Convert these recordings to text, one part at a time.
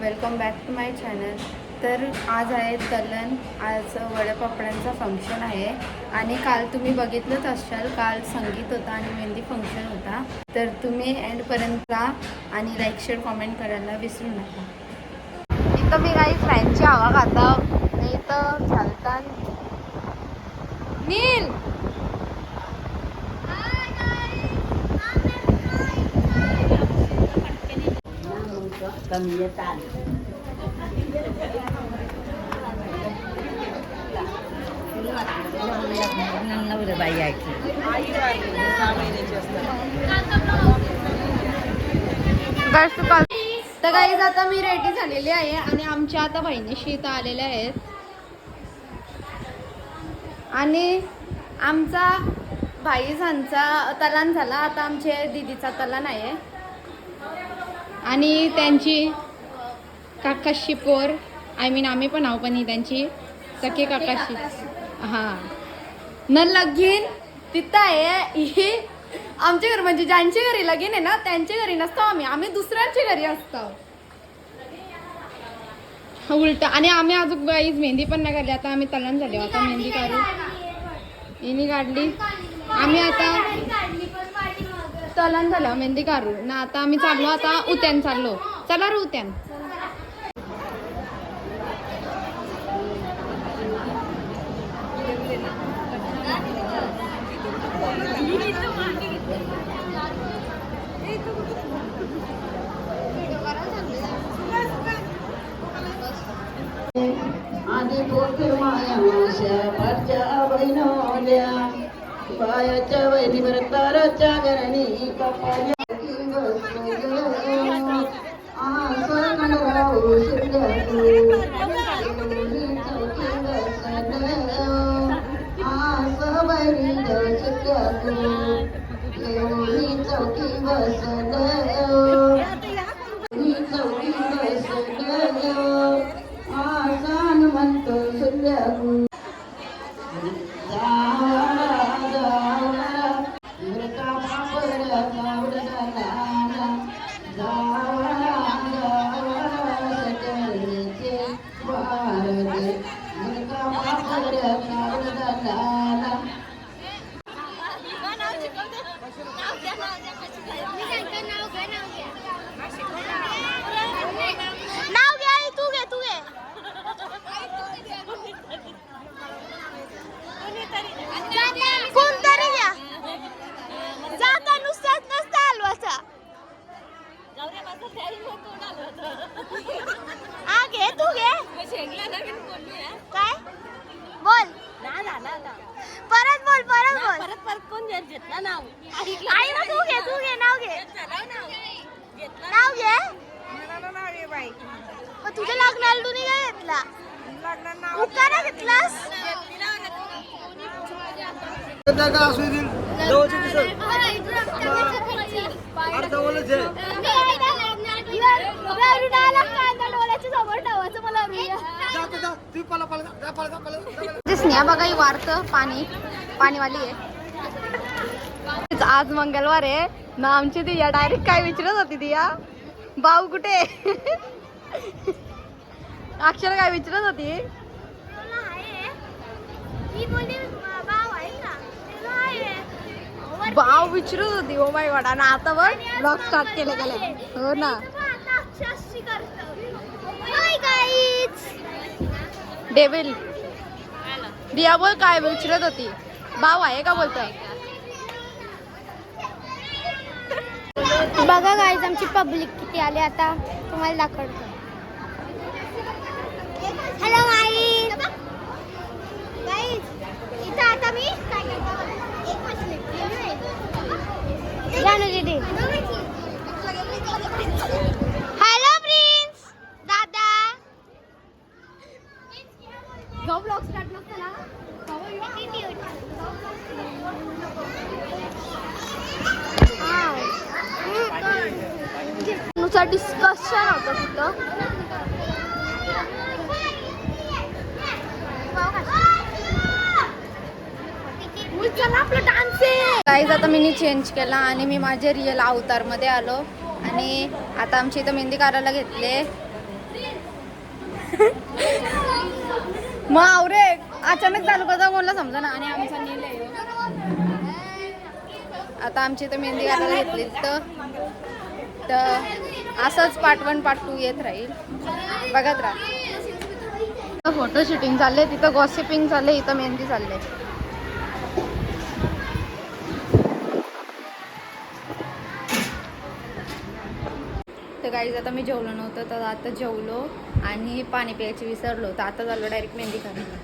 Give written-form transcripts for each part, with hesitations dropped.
Welcome back to my channel. तर आज आहे तलन. आज वड्यापापड्यांचा फंक्शन आहे आणि काल तुम्ही बघितलंच असाल, काल संगीत होता आणि मेहंदी फंक्शन होता. तर तुम्ही एंडपर्यंत जा आणि लाईक शेअर कॉमेंट करायला विसरू नका. इथं मी काही फॅनची हवा खाता नाही तर चालता नील. तर गाईज आता मी रेडी झालेली आहे आणि आमच्या आता बहिणीशी इथं आलेल्या आहेत आणि आमचा भाईजांचा तलान झाला. आता आमच्या दीदीचा तलान आहे आणि त्यांची काकाशी पोर आम्ही पण आहो, पण ही त्यांची सखे काकाशी. हां न लगीन तिथं आहे. ही आमच्या घरी म्हणजे ज्यांच्या घरी लगीन आहे ना त्यांच्या घरी नसतो आम्ही दुसऱ्यांच्या घरी असतो उलट. आणि आम्ही अजून बाईच मेहंदी पण नाही काढली. आता आम्ही तलान झाले, आता मेहंदी काढू. हिने काढली, आम्ही आता तलान झालं मेहंदी काढू ना. आता आम्ही चाललो, आता उत्यान चाललो. चला रे उत्यान. आधी पोखर माया माश्या पारच्या बहिणवल्या बायाच्या बहिणीवर ताराच्या घरणी कपाल्या चौकी बसल आसान म्हणतो सुल्यागू तुझ्या लग्नाला तू नाही घेतला, उकारा घेतलास. स्नेहा बघा ही वारत पाणीवाली आहे. आज मंगळवार आहे ना. आमची दिया डायरेक्ट काय विचारत होती, दिया भाऊ कुठे. अक्षर काय विचारत होती, भाव विचारत होती. Oh my God. आणि आता बघ ब्लॉग स्टार्ट केलं गेलं. हो ना. डेविल दिया बोल काय विचारत होती, भाव आहे का बोलत. बघा गाईज आमची पब्लिक किती आली आता तुम्हाला दाखवतो. Hello guys. इथं आता मी हॅलो प्रिन्स दादा. जाऊ ब्लॉग स्टार्ट नसतं ना. नुसार डिस्कशन होतं तिथं. आपलं डान्स आहे. गाईज आता मी चेंज केला आणि मी माझ्या रिअल अवतारमध्ये आलो आणि आता आमची इथं मेहंदी काढायला घेतले. मग आवरे अचानक चालू करता कोणाला समजा ना. आणि आमचा नील आहे. आता आमची तर मेहंदी काढायला घेतली तर असंच पार्ट 1 पार्ट 2 येत राहील, बघत राहा. फोटो शूटिंग चालले, तिथं गॉसिपिंग चालले, इथं मेहंदी चालले. तर गाईज आता मी जेवलो नव्हतं, तर आता जेवलो आणि पाणी प्यायची विसरलो, तर आता झालो डायरेक्ट मेहंदी काढायला.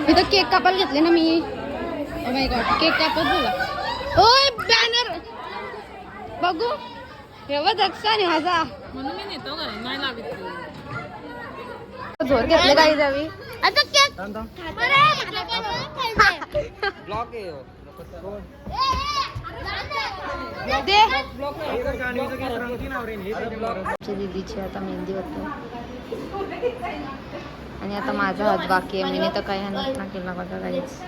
इथं केक कापायला घेतले ना मी. ओ माय गॉड, केक कापत बोला. ओय बॅनर बघू एवढं दक्षा आणि माझा म्हणून मी नेतो का नाही लागत. जोर घेतले काही जावी. आता केक ब्लॉक आहे दे ब्लॉक दीदीची आता मेहंदी होतो आणि आता माझा हात बाकी आहे. मी तर काही हात ना केला बघा काहीच.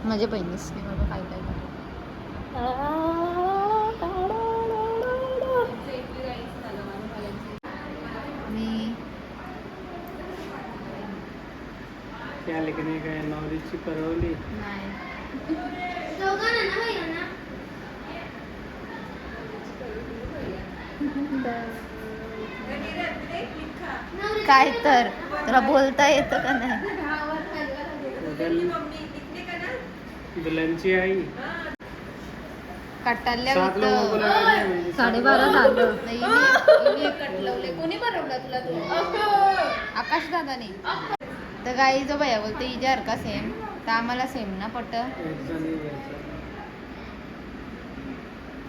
माझ्या बहिणीच बघा काय काय मी त्या लेखनी काय नवरीची परवली नाही काय तर तुला बोलता येतं का नाही. दुल्हनची आई कट्टाल्या 12:30 झालं. कटलवले कोणी बनवलं तुला तू. आकाश दादाने. तर गाई जो भैया बोलते इजार का सेम, तर आम्हाला सेम ना पट.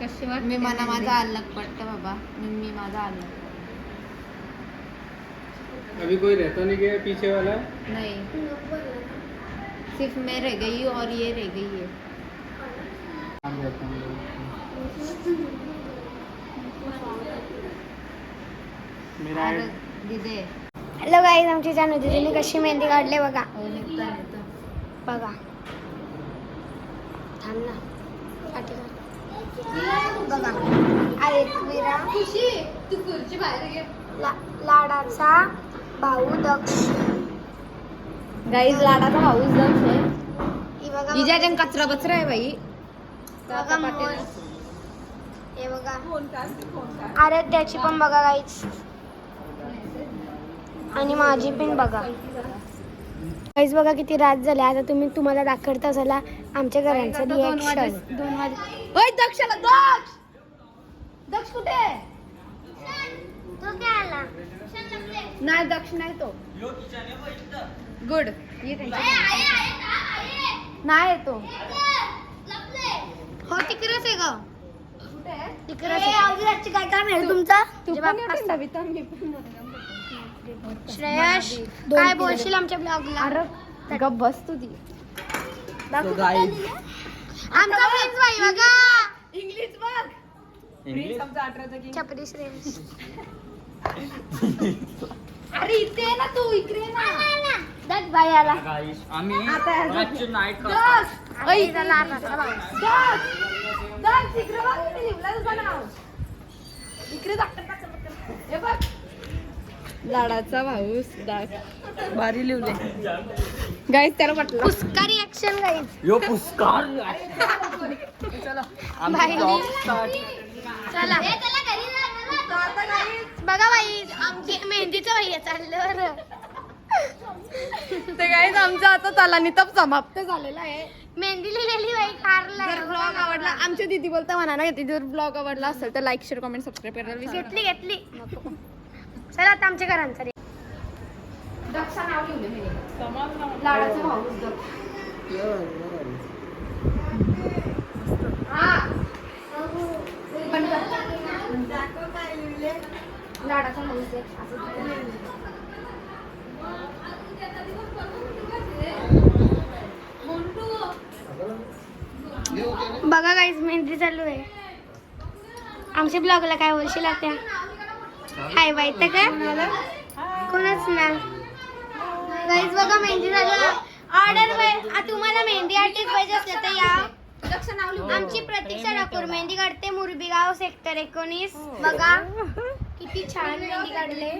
कशी वाट मी मला माझा अलग पट्ट बाबा. मी माझा अलग. अभी कोई रहता नहीं गया पीछे वाला. नहीं सिर्फ मैं रह गई और ये रह गई है. मेरा दिदे हॅलो गाईज, आमची जानू दीदीने कशी मेहंदी काढले बघा. बघा थांब ना पाठी कर. बघा आयतवीरा तू खुर्ची बाहेर घे. लाडाचा भाऊ दक्ष. गाईज लाडाचा भाऊच दक्ष आहे. ही बघा इजाजन कचरा बचरा आहे बाई. बघा मोर. हे बघा आराध्याची पण बघा गाईज, आणि माझी पण बघा गाईज. बघा किती रात झाली. आता तुम्हाला दाखवता झाला आमच्या घरांचं रिएक्शन. 2 वाजे. ओय दक्षला दक्ष. दक्ष कुठे आहे. नाही दक्ष नाही तो. गुड नाही येतो. हो तिकडेच आहे ग. तिकडेच काय काम आहे तुमचा. तू पण येते ना विता मी पण. श्रेयश काय बोलशील आमच्या ब्लॉगला. अरे गप बस तू ती. आमचा फ्रेंड्स बाई बघा. इंग्लिश बघ. छपरी श्रेयश. अरे इथे आहे ना तू. इकडे ये ना. दट बाई आला. आम्ही आता रातची नाईट दक्ष. आई त्याला आणला भाऊ. दक्ष इकडे बघ. इथे लिहिलंय तुझं नाव. इकडे दाखव. हे बघ लाडाचा भाऊस दाख भारी लिवले. गाईस त्याला पटलं. पुष्का रिएक्शन गाईज. यो पुष्कार भाई चला बघा बाई आमची मेहंदीचं भैया चाललं. ते गाईस आमचा आता तला नितप समाप्त झालेला आहे. मेहंदी लिहिलेली बाई कारला. जर ब्लॉग आवडला आमच्या दीदी बोलता म्हणा ना की जर ब्लॉग आवडला असेल तर लाईक शेअर कमेंट सबस्क्राईब करायला विसरू नका. घेतली चला आता आमच्या घरांचा दक्षा नाव लिहिले मी. लाडाचा भाऊस दक्ष. हा पण लाडाचा भाऊस दक्ष असं. बघा गाईज मेहंदी चालू आहे. आमच्या ब्लॉगला काय बोलशील आता. हाय बाई तर काय कोणच ना गाईज. बघा मेहंदी झालं. ऑर्डर तुम्हाला मेहंदी आर्टिस्ट पाहिजे असलं तर या. आमची प्रतीक्षा ठाकूर मेहंदी काढते मुरबीगाव सेक्टर 19. बघा किती छान मेहंदी काढले.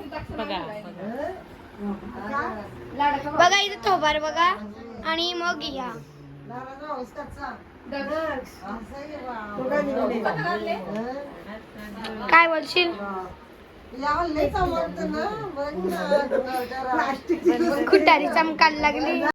बघा इथे थोबार बघा आणि मग या काय बोलशील. खुटारी चमकायला लागली.